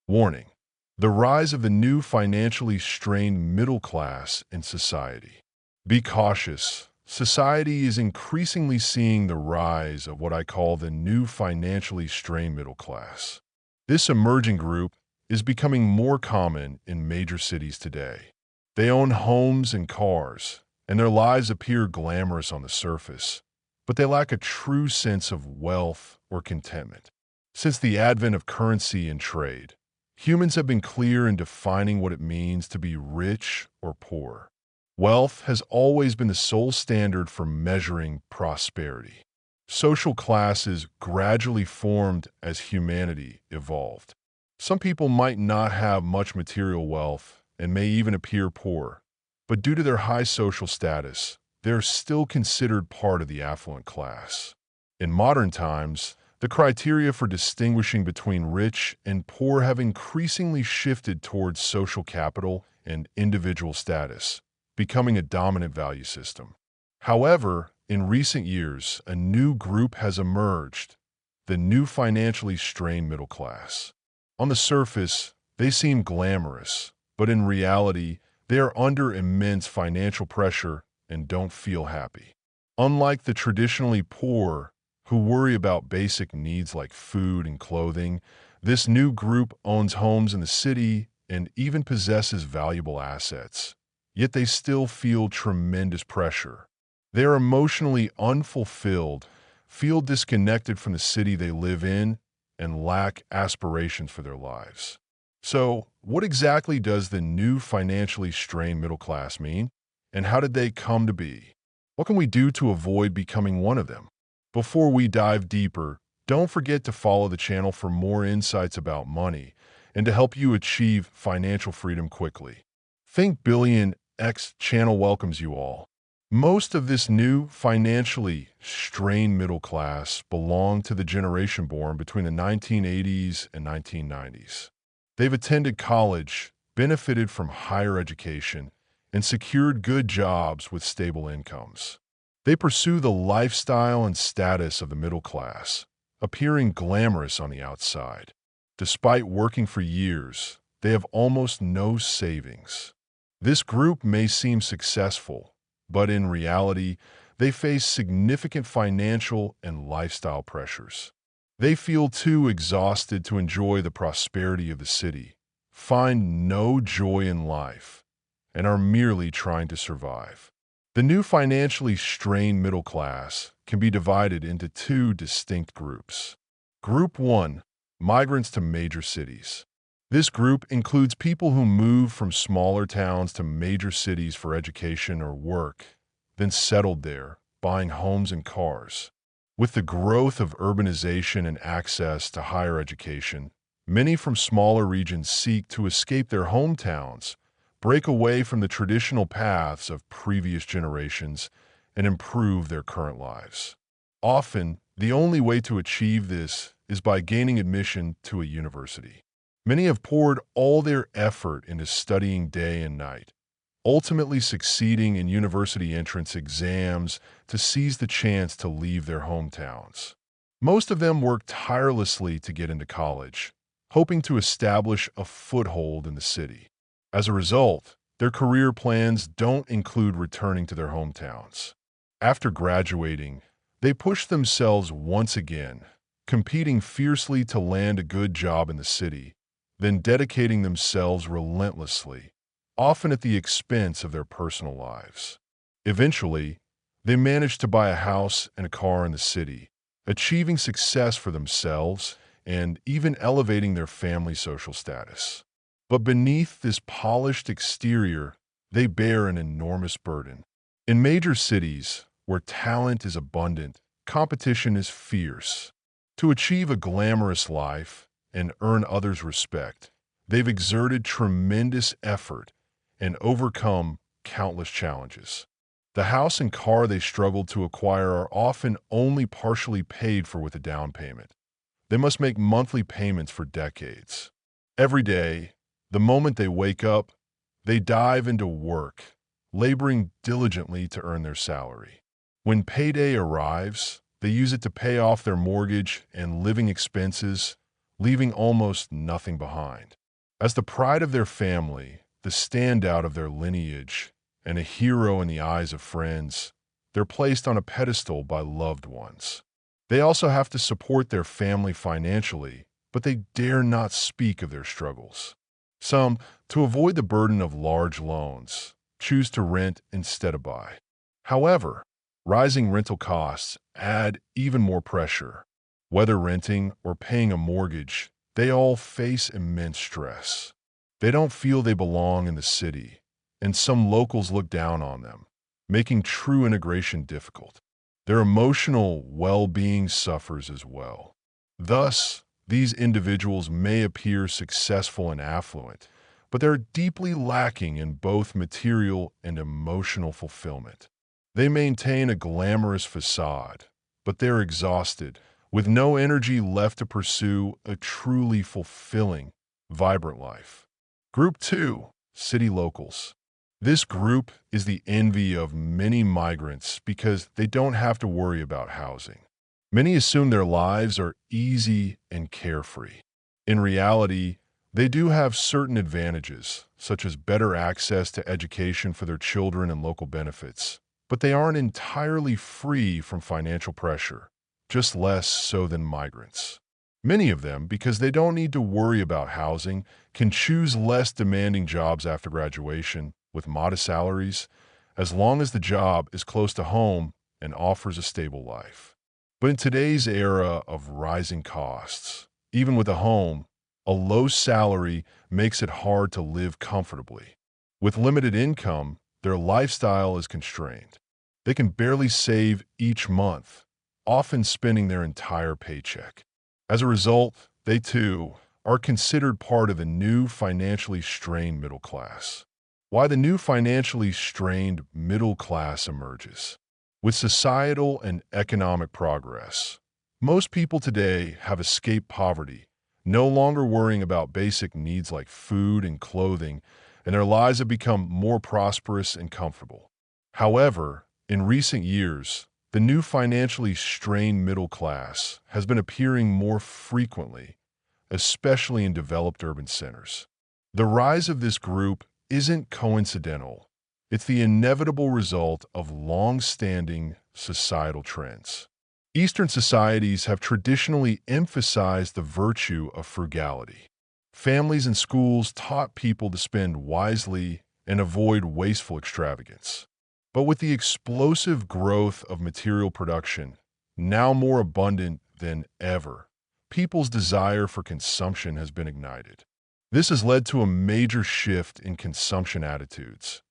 Warning: the rise of the new financially strained middle class in society. Be cautious. Society is increasingly seeing the rise of what I call the new financially strained middle class. This emerging group is becoming more common in major cities today. They own homes and cars, and their lives appear glamorous on the surface, but they lack a true sense of wealth or contentment. Since the advent of currency and trade, humans have been clear in defining what it means to be rich or poor. Wealth has always been the sole standard for measuring prosperity. Social classes gradually formed as humanity evolved. Some people might not have much material wealth and may even appear poor, but due to their high social status, they are still considered part of the affluent class. In modern times, the criteria for distinguishing between rich and poor have increasingly shifted towards social capital and individual status, becoming a dominant value system. However, in recent years, a new group has emerged: the new financially strained middle class. On the surface, they seem glamorous, but in reality, they are under immense financial pressure and don't feel happy. Unlike the traditionally poor, who worry about basic needs like food and clothing, this new group owns homes in the city and even possesses valuable assets. Yet they still feel tremendous pressure. They are emotionally unfulfilled, feel disconnected from the city they live in, and lack aspirations for their lives. So, what exactly does the new financially strained middle class mean? And how did they come to be? What can we do to avoid becoming one of them? Before we dive deeper, don't forget to follow the channel for more insights about money and to help you achieve financial freedom quickly. Think Billionaires channel welcomes you all. Most of this new financially strained middle class belong to the generation born between the 1980s and 1990s. They've attended college, benefited from higher education, and secured good jobs with stable incomes. They pursue the lifestyle and status of the middle class, appearing glamorous on the outside. Despite working for years, they have almost no savings. This group may seem successful, but in reality, they face significant financial and lifestyle pressures. They feel too exhausted to enjoy the prosperity of the city, find no joy in life, and are merely trying to survive. The new financially strained middle class can be divided into two distinct groups. Group 1: migrants to major cities. This group includes people who move from smaller towns to major cities for education or work, then settled there, buying homes and cars. With the growth of urbanization and access to higher education, many from smaller regions seek to escape their hometowns, break away from the traditional paths of previous generations, and improve their current lives. Often, the only way to achieve this is by gaining admission to a university. Many have poured all their effort into studying day and night, ultimately succeeding in university entrance exams to seize the chance to leave their hometowns. Most of them work tirelessly to get into college, hoping to establish a foothold in the city. As a result, their career plans don't include returning to their hometowns. After graduating, they push themselves once again, competing fiercely to land a good job in the city, then dedicating themselves relentlessly, often at the expense of their personal lives. Eventually, they manage to buy a house and a car in the city, achieving success for themselves and even elevating their family's social status. But beneath this polished exterior, they bear an enormous burden. In major cities, where talent is abundant, competition is fierce. To achieve a glamorous life and earn others' respect, they've exerted tremendous effort and overcome countless challenges. The house and car they struggled to acquire are often only partially paid for with a down payment. They must make monthly payments for decades. Every day, the moment they wake up, they dive into work, laboring diligently to earn their salary. When payday arrives, they use it to pay off their mortgage and living expenses, leaving almost nothing behind. As the pride of their family, the standout of their lineage, and a hero in the eyes of friends, they're placed on a pedestal by loved ones. They also have to support their family financially, but they dare not speak of their struggles. Some, to avoid the burden of large loans, choose to rent instead of buy. However, rising rental costs add even more pressure. Whether renting or paying a mortgage, they all face immense stress. They don't feel they belong in the city, and some locals look down on them, making true integration difficult. Their emotional well-being suffers as well. Thus, these individuals may appear successful and affluent, but they're deeply lacking in both material and emotional fulfillment. They maintain a glamorous facade, but they're exhausted, with no energy left to pursue a truly fulfilling, vibrant life. Group 2, City Locals. This group is the envy of many migrants because they don't have to worry about housing. Many assume their lives are easy and carefree. In reality, they do have certain advantages, such as better access to education for their children and local benefits, but they aren't entirely free from financial pressure, just less so than migrants. Many of them, because they don't need to worry about housing, can choose less demanding jobs after graduation with modest salaries, as long as the job is close to home and offers a stable life. But in today's era of rising costs, even with a home, a low salary makes it hard to live comfortably. With limited income, their lifestyle is constrained. They can barely save each month, often spending their entire paycheck. As a result, they too are considered part of the new financially strained middle class. Why the new financially strained middle class emerges. With societal and economic progress, most people today have escaped poverty, no longer worrying about basic needs like food and clothing, and their lives have become more prosperous and comfortable. However, in recent years, the new financially strained middle class has been appearing more frequently, especially in developed urban centers. The rise of this group isn't coincidental. It's the inevitable result of long-standing societal trends. Eastern societies have traditionally emphasized the virtue of frugality. Families and schools taught people to spend wisely and avoid wasteful extravagance. But with the explosive growth of material production, now more abundant than ever, people's desire for consumption has been ignited. This has led to a major shift in consumption attitudes.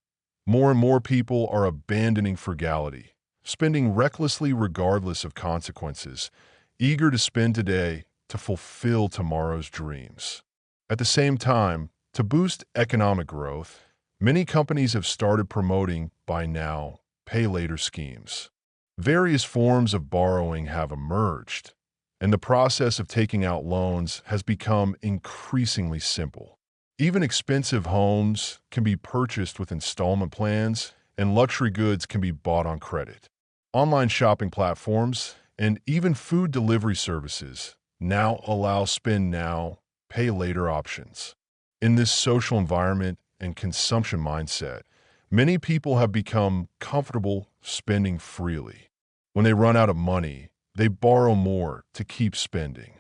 More and more people are abandoning frugality, spending recklessly regardless of consequences, eager to spend today to fulfill tomorrow's dreams. At the same time, to boost economic growth, many companies have started promoting buy now, pay later schemes. Various forms of borrowing have emerged, and the process of taking out loans has become increasingly simple. Even expensive homes can be purchased with installment plans, and luxury goods can be bought on credit. Online shopping platforms and even food delivery services now allow spend now, pay later options. In this social environment and consumption mindset, many people have become comfortable spending freely. When they run out of money, they borrow more to keep spending.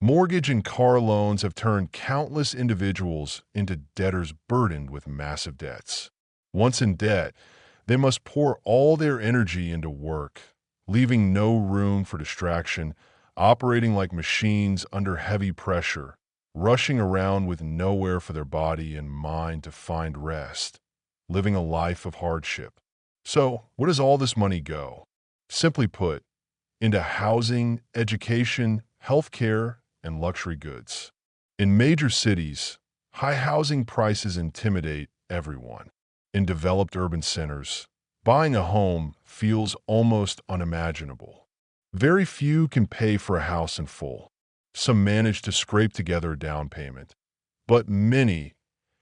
Mortgage and car loans have turned countless individuals into debtors burdened with massive debts. Once in debt, they must pour all their energy into work, leaving no room for distraction, operating like machines under heavy pressure, rushing around with nowhere for their body and mind to find rest, living a life of hardship. So, where does all this money go? Simply put, into housing, education, healthcare, and luxury goods. In major cities, high housing prices intimidate everyone. In developed urban centers, buying a home feels almost unimaginable. Very few can pay for a house in full. Some manage to scrape together a down payment, but many,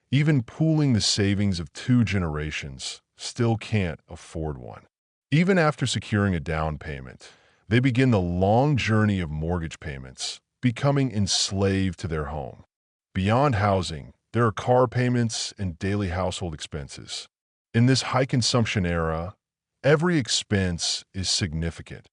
even pooling the savings of 2 generations, still can't afford one. Even after securing a down payment, they begin the long journey of mortgage payments, becoming enslaved to their home. Beyond housing, there are car payments and daily household expenses. In this high-consumption era, every expense is significant,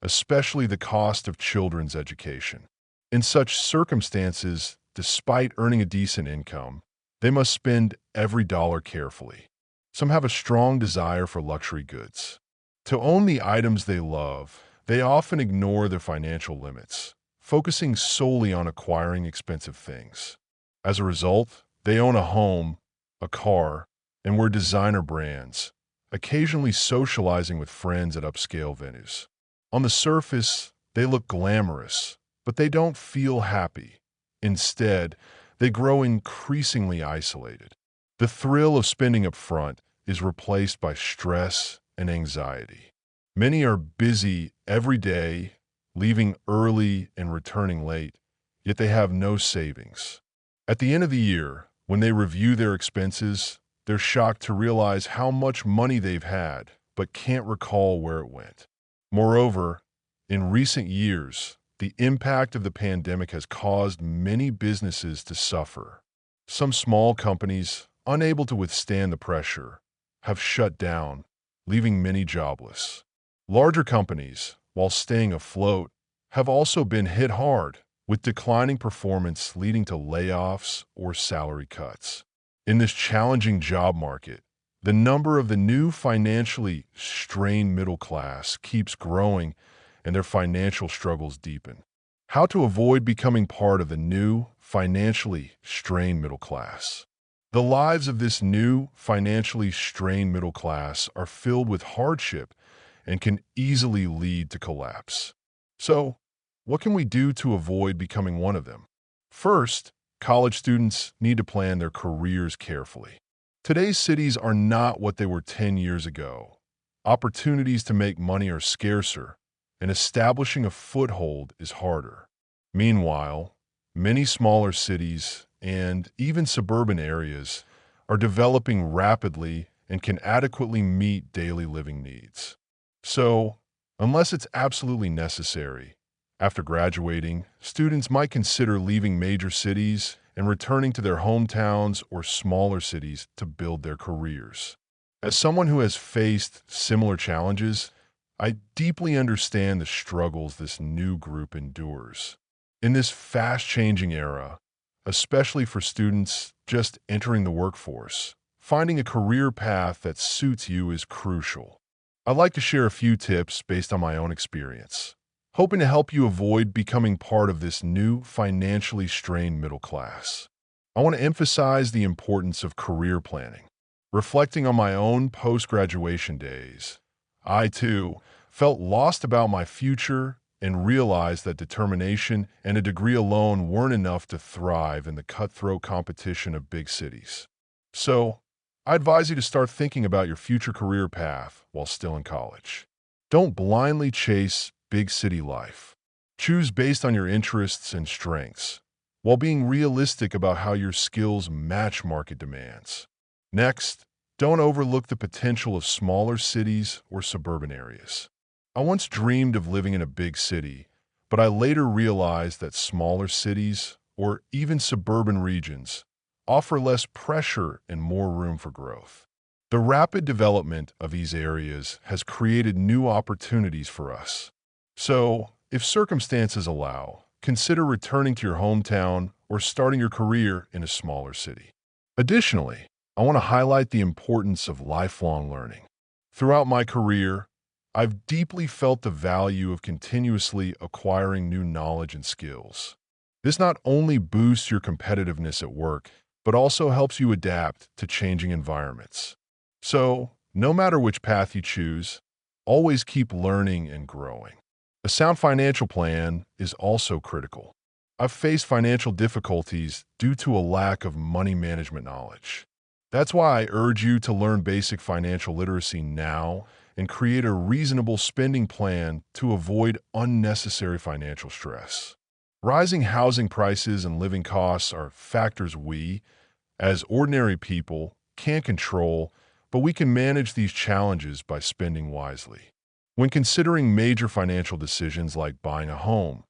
especially the cost of children's education. In such circumstances, despite earning a decent income, they must spend every dollar carefully. Some have a strong desire for luxury goods. To own the items they love, they often ignore their financial limits, focusing solely on acquiring expensive things. As a result, they own a home, a car, and wear designer brands, occasionally socializing with friends at upscale venues. On the surface, they look glamorous, but they don't feel happy. Instead, they grow increasingly isolated. The thrill of spending up front is replaced by stress and anxiety. Many are busy every day, leaving early and returning late, yet they have no savings. At the end of the year, when they review their expenses, they're shocked to realize how much money they've had, but can't recall where it went. Moreover, in recent years, the impact of the pandemic has caused many businesses to suffer. Some small companies, unable to withstand the pressure, have shut down, leaving many jobless. Larger companies, while staying afloat, have also been hit hard, with declining performance leading to layoffs or salary cuts. In this challenging job market, the number of the new financially strained middle class keeps growing and their financial struggles deepen. How to avoid becoming part of the new financially strained middle class. The lives of this new financially strained middle class are filled with hardship and can easily lead to collapse. So, what can we do to avoid becoming one of them? First, college students need to plan their careers carefully. Today's cities are not what they were 10 years ago. Opportunities to make money are scarcer, and establishing a foothold is harder. Meanwhile, many smaller cities and even suburban areas are developing rapidly and can adequately meet daily living needs. So, unless it's absolutely necessary, after graduating, students might consider leaving major cities and returning to their hometowns or smaller cities to build their careers. As someone who has faced similar challenges, I deeply understand the struggles this new group endures. In this fast-changing era, especially for students just entering the workforce, finding a career path that suits you is crucial. I'd like to share a few tips based on my own experience, hoping to help you avoid becoming part of this new financially strained middle class. I want to emphasize the importance of career planning. Reflecting on my own post-graduation days, I, too, felt lost about my future and realized that determination and a degree alone weren't enough to thrive in the cutthroat competition of big cities. So, I advise you to start thinking about your future career path while still in college. Don't blindly chase big city life. Choose based on your interests and strengths, while being realistic about how your skills match market demands. Next, don't overlook the potential of smaller cities or suburban areas. I once dreamed of living in a big city, but I later realized that smaller cities, or even suburban regions, offer less pressure and more room for growth. The rapid development of these areas has created new opportunities for us. So, if circumstances allow, consider returning to your hometown or starting your career in a smaller city. Additionally, I want to highlight the importance of lifelong learning. Throughout my career, I've deeply felt the value of continuously acquiring new knowledge and skills. This not only boosts your competitiveness at work, but also helps you adapt to changing environments. So, no matter which path you choose, always keep learning and growing. A sound financial plan is also critical. I've faced financial difficulties due to a lack of money management knowledge. That's why I urge you to learn basic financial literacy now and create a reasonable spending plan to avoid unnecessary financial stress. Rising housing prices and living costs are factors we, as ordinary people, can't control, but we can manage these challenges by spending wisely. When considering major financial decisions like buying a home,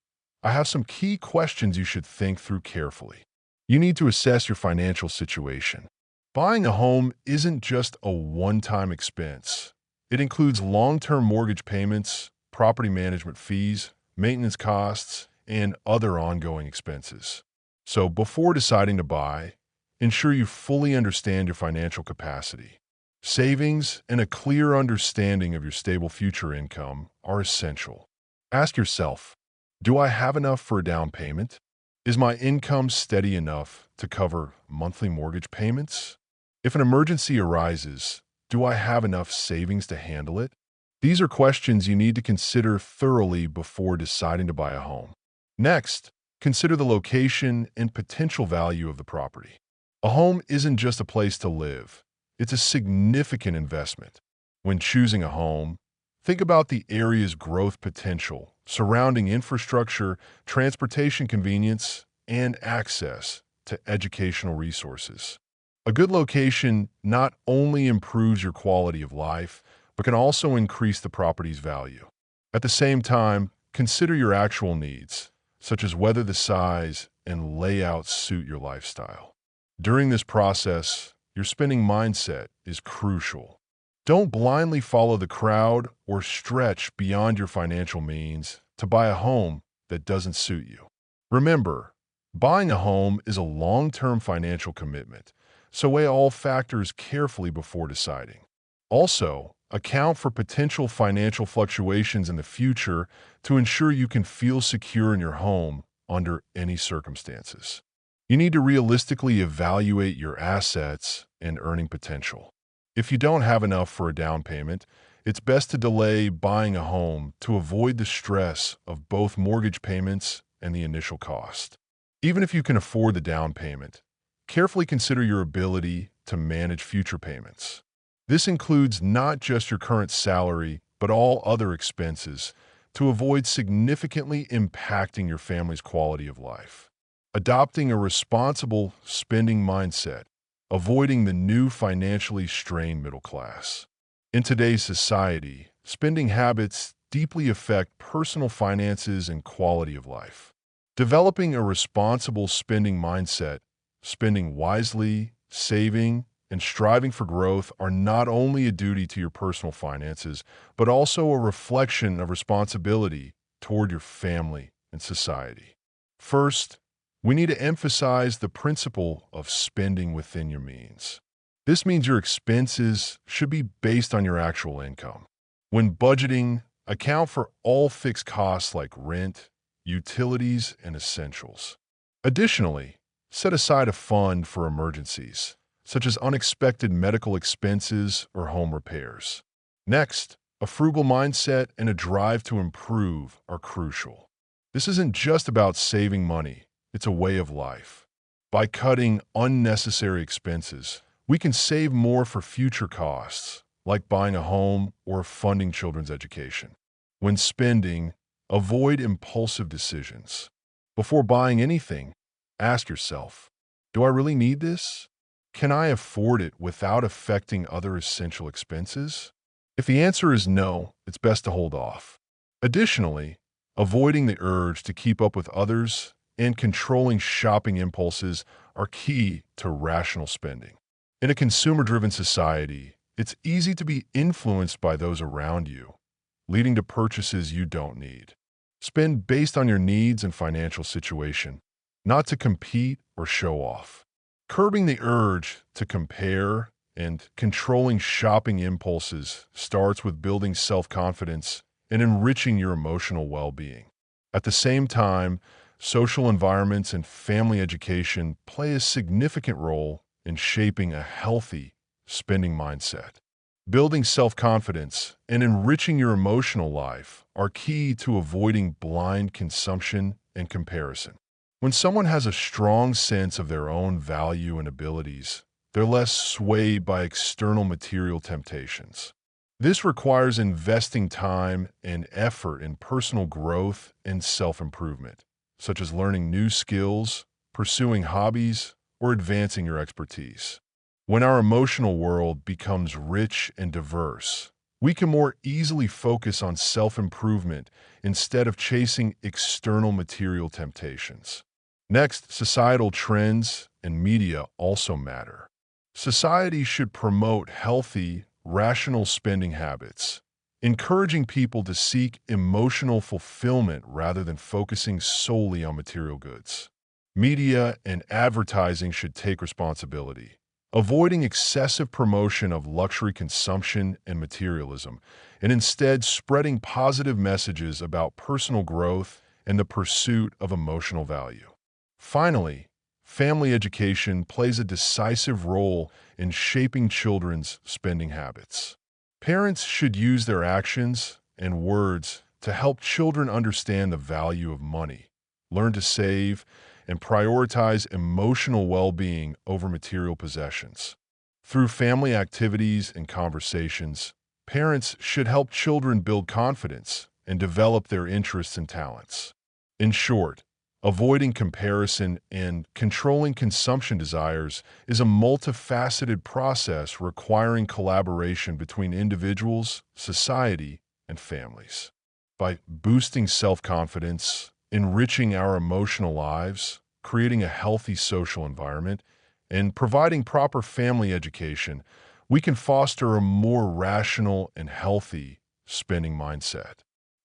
I have some key questions you should think through carefully. You need to assess your financial situation. Buying a home isn't just a one-time expense. It includes long-term mortgage payments, property management fees, maintenance costs, and other ongoing expenses. So before deciding to buy, ensure you fully understand your financial capacity. Savings and a clear understanding of your stable future income are essential. Ask yourself, do I have enough for a down payment? Is my income steady enough to cover monthly mortgage payments? If an emergency arises, do I have enough savings to handle it? These are questions you need to consider thoroughly before deciding to buy a home. Next, consider the location and potential value of the property. A home isn't just a place to live, it's a significant investment. When choosing a home, think about the area's growth potential, surrounding infrastructure, transportation convenience, and access to educational resources. A good location not only improves your quality of life, but can also increase the property's value. At the same time, consider your actual needs, such as whether the size and layout suit your lifestyle. During this process, your spending mindset is crucial. Don't blindly follow the crowd or stretch beyond your financial means to buy a home that doesn't suit you. Remember, buying a home is a long-term financial commitment, so weigh all factors carefully before deciding. Also, account for potential financial fluctuations in the future to ensure you can feel secure in your home under any circumstances. You need to realistically evaluate your assets and earning potential. If you don't have enough for a down payment, it's best to delay buying a home to avoid the stress of both mortgage payments and the initial cost. Even if you can afford the down payment, carefully consider your ability to manage future payments. This includes not just your current salary, but all other expenses to avoid significantly impacting your family's quality of life. Adopting a responsible spending mindset, avoiding the new financially strained middle class. In today's society, spending habits deeply affect personal finances and quality of life. Developing a responsible spending mindset, spending wisely, saving, and striving for growth are not only a duty to your personal finances, but also a reflection of responsibility toward your family and society. First, we need to emphasize the principle of spending within your means. This means your expenses should be based on your actual income. When budgeting, account for all fixed costs like rent, utilities, and essentials. Additionally, set aside a fund for emergencies, such as unexpected medical expenses or home repairs. Next, a frugal mindset and a drive to improve are crucial. This isn't just about saving money, it's a way of life. By cutting unnecessary expenses, we can save more for future costs, like buying a home or funding children's education. When spending, avoid impulsive decisions. Before buying anything, ask yourself, do I really need this? Can I afford it without affecting other essential expenses? If the answer is no, it's best to hold off. Additionally, avoiding the urge to keep up with others and controlling shopping impulses are key to rational spending. In a consumer-driven society, it's easy to be influenced by those around you, leading to purchases you don't need. Spend based on your needs and financial situation, not to compete or show off. Curbing the urge to compare and controlling shopping impulses starts with building self-confidence and enriching your emotional well-being. At the same time, social environments and family education play a significant role in shaping a healthy spending mindset. Building self-confidence and enriching your emotional life are key to avoiding blind consumption and comparison. When someone has a strong sense of their own value and abilities, they're less swayed by external material temptations. This requires investing time and effort in personal growth and self-improvement, such as learning new skills, pursuing hobbies, or advancing your expertise. When our emotional world becomes rich and diverse, we can more easily focus on self-improvement instead of chasing external material temptations. Next, societal trends and media also matter. Society should promote healthy, rational spending habits, encouraging people to seek emotional fulfillment rather than focusing solely on material goods. Media and advertising should take responsibility, avoiding excessive promotion of luxury consumption and materialism, and instead spreading positive messages about personal growth and the pursuit of emotional value. Finally, family education plays a decisive role in shaping children's spending habits. Parents should use their actions and words to help children understand the value of money, learn to save, and prioritize emotional well-being over material possessions. Through family activities and conversations, parents should help children build confidence and develop their interests and talents. In short, avoiding comparison and controlling consumption desires is a multifaceted process requiring collaboration between individuals, society, and families. By boosting self-confidence, enriching our emotional lives, creating a healthy social environment, and providing proper family education, we can foster a more rational and healthy spending mindset.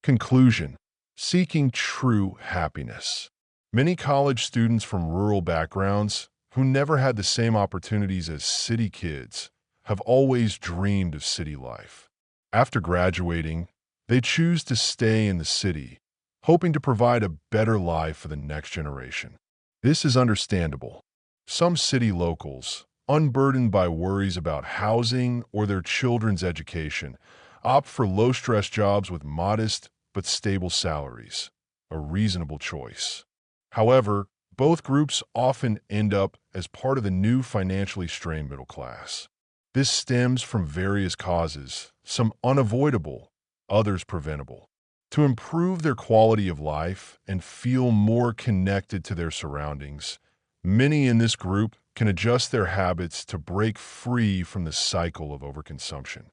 Conclusion: seeking true happiness. Many college students from rural backgrounds who never had the same opportunities as city kids have always dreamed of city life. After graduating, they choose to stay in the city, hoping to provide a better life for the next generation. This is understandable. Some city locals, unburdened by worries about housing or their children's education, opt for low-stress jobs with modest but stable salaries, a reasonable choice. However, both groups often end up as part of the new financially strained middle class. This stems from various causes, some unavoidable, others preventable. To improve their quality of life and feel more connected to their surroundings, many in this group can adjust their habits to break free from the cycle of overconsumption.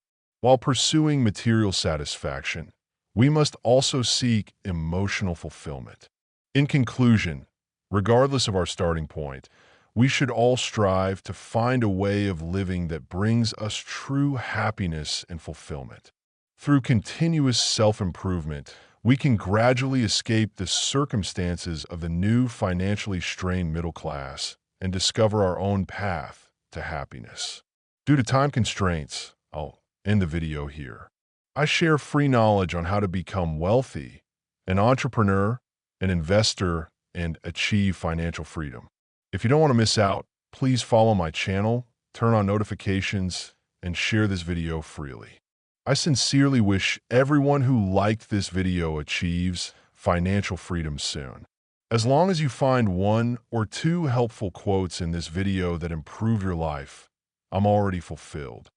While pursuing material satisfaction, we must also seek emotional fulfillment. In conclusion, regardless of our starting point, we should all strive to find a way of living that brings us true happiness and fulfillment. Through continuous self-improvement, we can gradually escape the circumstances of the new financially strained middle class and discover our own path to happiness. Due to time constraints, I'll end the video here. I share free knowledge on how to become wealthy, an entrepreneur, an investor, and achieve financial freedom. If you don't want to miss out, please follow my channel, turn on notifications, and share this video freely. I sincerely wish everyone who liked this video achieves financial freedom soon. As long as you find one or two helpful quotes in this video that improve your life, I'm already fulfilled.